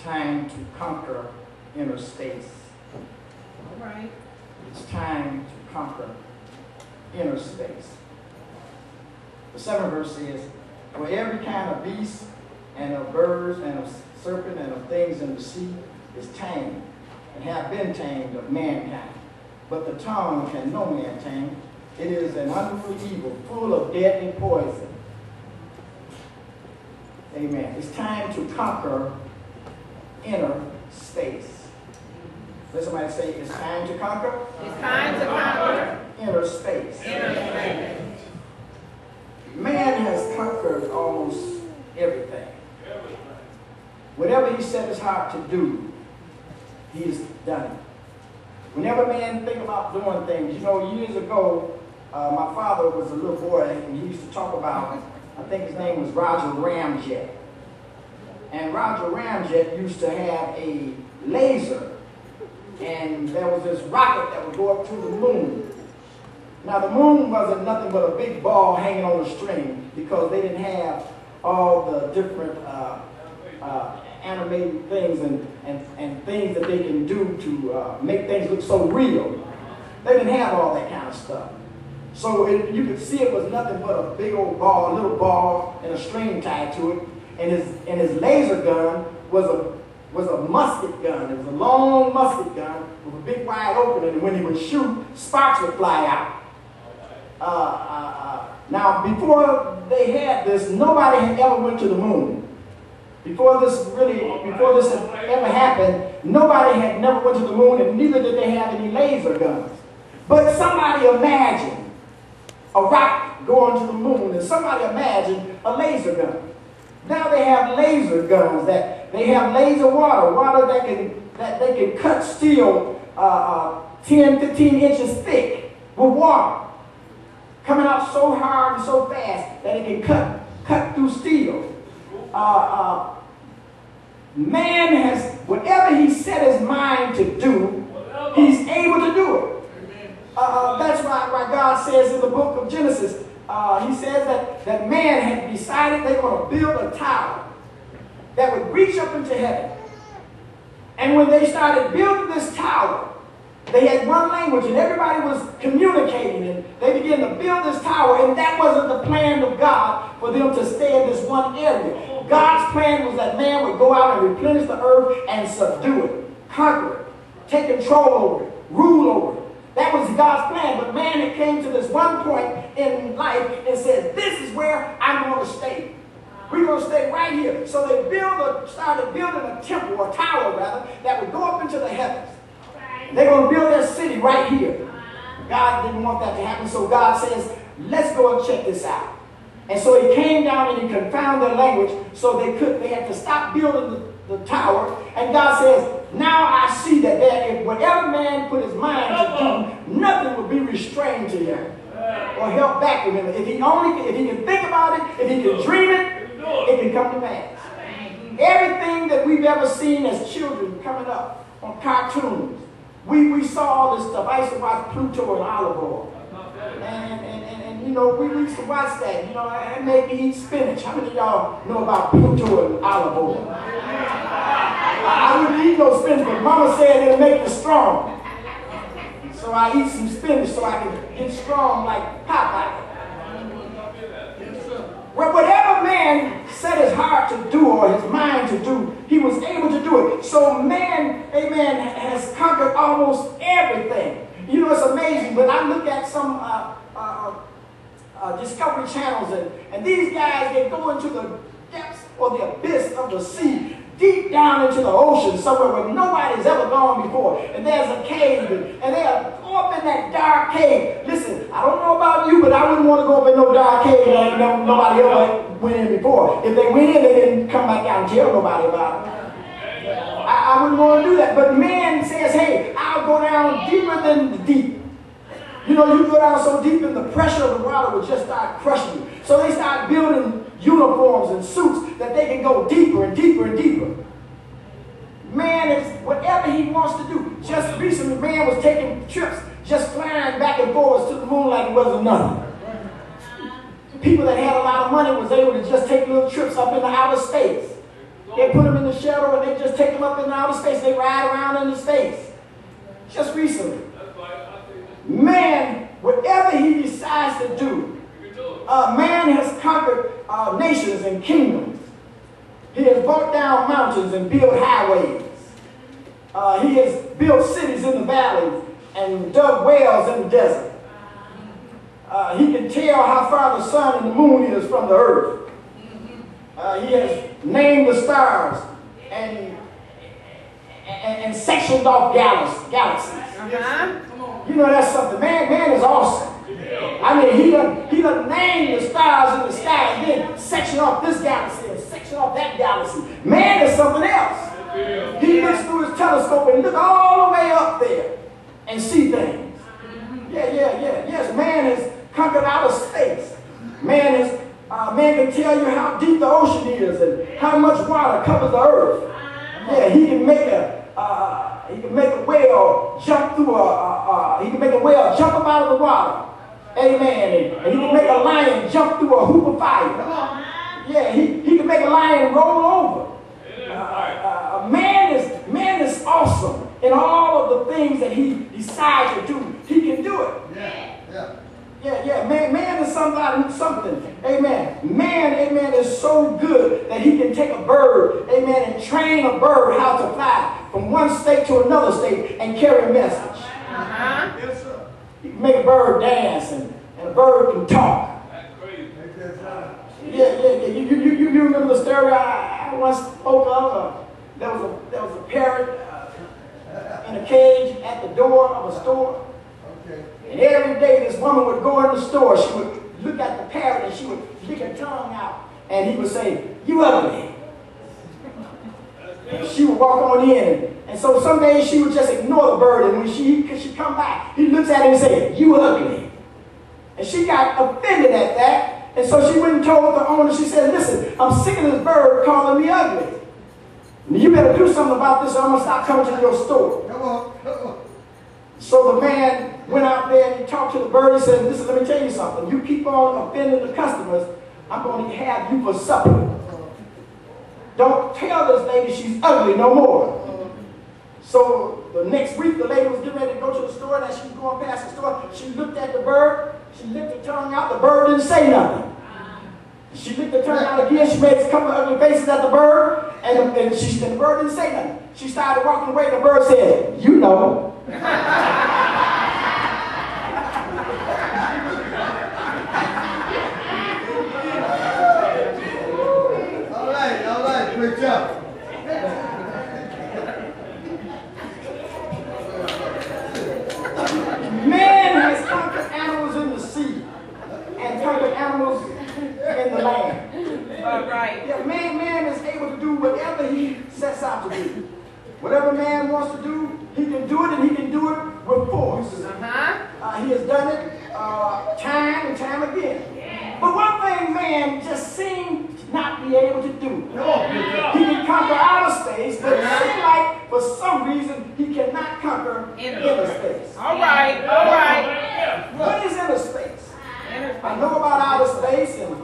time to conquer inner space. All right. It's time to conquer inner space. The 7th verse says, for every kind of beast and of birds and of serpent and of things in the sea is tamed and have been tamed of mankind. But the tongue can no man tame. It is an unruly evil, full of deadly poison. Amen. It's time to conquer inner space. Let somebody say, it's time to conquer. It's time to conquer Inner space. inner space. Man has conquered almost everything. Whatever he set his heart to do, he's done it. Whenever man think about doing things, you know, years ago, my father was a little boy, and he used to talk about, I think his name was Roger Ramjet. And Roger Ramjet used to have a laser, and there was this rocket that would go up to the moon. Now, the moon wasn't nothing but a big ball hanging on a string, because they didn't have all the different animated things and things that they can do to make things look so real. They didn't have all that kind of stuff. So you could see it was nothing but a big old ball, a little ball, and a string tied to it. And his laser gun was a musket gun. It was a long musket gun with a big wide opening, and when he would shoot, sparks would fly out. Now, before they had this, nobody had ever went to the moon. Before this had ever happened, nobody had never went to the moon, and neither did they have any laser guns. But somebody imagined a rocket going to the moon, and somebody imagined a laser gun. Now they have laser guns that they have laser water that they can cut steel 10, 15 inches thick with water, coming out so hard and so fast that it can cut through steel. Man has, whatever he set his mind to do, he's able to do it. That's why God says in the book of Genesis, he says that man had decided they were going to build a tower that would reach up into heaven. And when they started building this tower, they had one language and everybody was communicating, and they began to build this tower, and that wasn't the plan of God for them to stay in this one area. God's plan was that man would go out and replenish the earth and subdue it, conquer it, take control over it, rule over it. That was God's plan, but man had came to this one point in life and said, this is where I'm going to stay. We're going to stay right here. So they started building a temple, or tower rather, that would go up into the heavens. They're going to build their city right here. God didn't want that to happen, so God says, let's go and check this out. And so he came down and he confounded their language, so they had to stop building the tower. And God says, now I see that if whatever man put his mind to do, nothing will be restrained to him or held back from him. If he can think about it, if he can dream it, it can come to pass. Everything that we've ever seen as children coming up on cartoons, we saw all this stuff. I used to watch Pluto and Olive Oyl. And you know, we used to watch that. You know, it made me eat spinach. How many of y'all know about Pluto and Olive Oyl? I wouldn't eat no spinach, but Mama said it'll make you strong. So I eat some spinach so I can get strong like Popeye. Well, whatever man set his heart to do or his mind to do, he was able to do it. So man, amen, has conquered almost everything. You know, it's amazing, but I look at some Discovery channels, and these guys, they go into the depths or the abyss of the sea, deep down into the ocean, somewhere where nobody's ever gone before. And there's a cave, and they are up in that dark cave. Listen, I don't know about you, but I wouldn't want to go up in no dark cave that nobody ever went in before. If they went in, they didn't come back out and tell nobody about it. I wouldn't want to do that. But man says, hey, I'll go down deeper than the deep. You know, you go down so deep and the pressure of the water will just start crushing you. So they start building uniforms and suits that they can go deeper and deeper and deeper. Man is whatever he wants to do. Just recently, man was taking trips, just flying back and forwards to the moon like it wasn't nothing. People that had a lot of money was able to just take little trips up into outer space. They put them in the shuttle and they just take them up in outer space. They ride around into space. Just recently. Man, whatever he decides to do, man has conquered nations and kingdoms. He has brought down mountains and built highways. He has built cities in the valleys and dug wells in the desert. He can tell how far the sun and the moon is from the earth. He has named the stars and sectioned off galaxies. You know, that's something. Man is awesome. I mean, he done named the stars in the sky and then section off this galaxy and section off that galaxy. Man is something else. He looks through his telescope and look all the way up there and see things. Yes, man has conquered outer space. Man can tell you how deep the ocean is and how much water covers the earth. Yeah, he can make a whale jump through he can make a whale jump up out of the water. Amen. And he can make a lion jump through a hoop of fire. Yeah, he can make a lion roll over. Man is awesome in all of the things that he decides to do. He can do it. Yeah. Man is something. Amen. Man, amen, is so good that he can take a bird, amen, and train a bird how to fly from one state to another state and carry a message. Yes, sir. He can make a bird dance and a bird can talk. That's crazy. Yeah. You remember the story I once spoke of? There was a parrot in a cage at the door of a store. And every day this woman would go in the store, she would look at the parrot and she would stick her tongue out and he would say, "You ugly." And she would walk on in. And so some days she would just ignore the bird, and when she come back, he looks at her and say, "You ugly." And she got offended at that. And so she went and told the owner, she said, "Listen, I'm sick of this bird calling me ugly. You better do something about this or I'm going to stop coming to your store." Come on. So the man went out there and he talked to the bird. He said, "Listen, let me tell you something. You keep on offending the customers, I'm going to have you for supper. Don't tell this lady she's ugly no more." So the next week, the lady was getting ready to go to the store, and as she was going past the store, she looked at the bird. She licked her tongue out. The bird didn't say nothing. She licked her tongue out again. She made a couple of ugly faces at the bird, and the bird didn't say nothing. She started walking away. The bird said, "You know." All right, great job. Man has conquered animals in the sea and conquered animals in the land. All right. Yeah, man is able to do whatever he sets out to do. Whatever man wants to do, he can do it, and he can do it with force. He has done it time and time again. But one thing man just seems to not be able to do. He can conquer outer space, but it seems like for some reason he cannot conquer inner space. All right. What is inner space? I know about outer space, and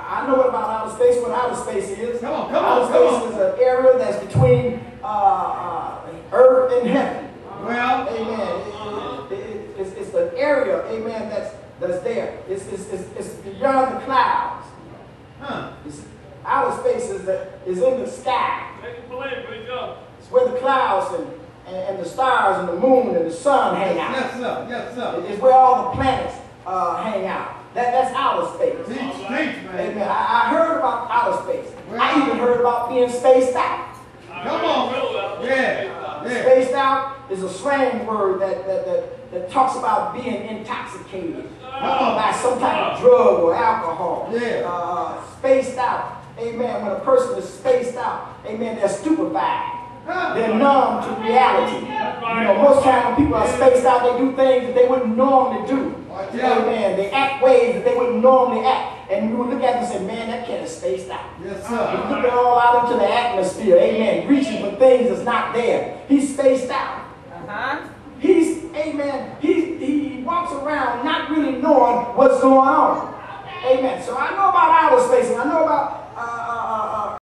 I know about outer space, what outer space is. Outer space is an area that's between earth and heaven. Well, amen. It's the area, amen, that's there. It's beyond the clouds. Outer space is in the sky. It's where the clouds and the stars and the moon and the sun hang out. Yes, sir. It's where all the planets hang out. That's outer space. Amen. I heard about outer space. I even heard about being spaced out. Come on. Spaced out is a slang word that talks about being intoxicated by some type of drug or alcohol. Spaced out. Amen. When a person is spaced out, amen, they're stupefied. They're numb to reality. You know, most times when people are spaced out, they do things that they wouldn't normally do. Amen. They act ways that they wouldn't normally act. And we would look at them and say, "Man, that cat is spaced out." Yes, sir. He's looking all out into the atmosphere. Amen. Reaching for things that's not there. He's spaced out. He walks around not really knowing what's going on. Amen. So I know about outer space, and I know about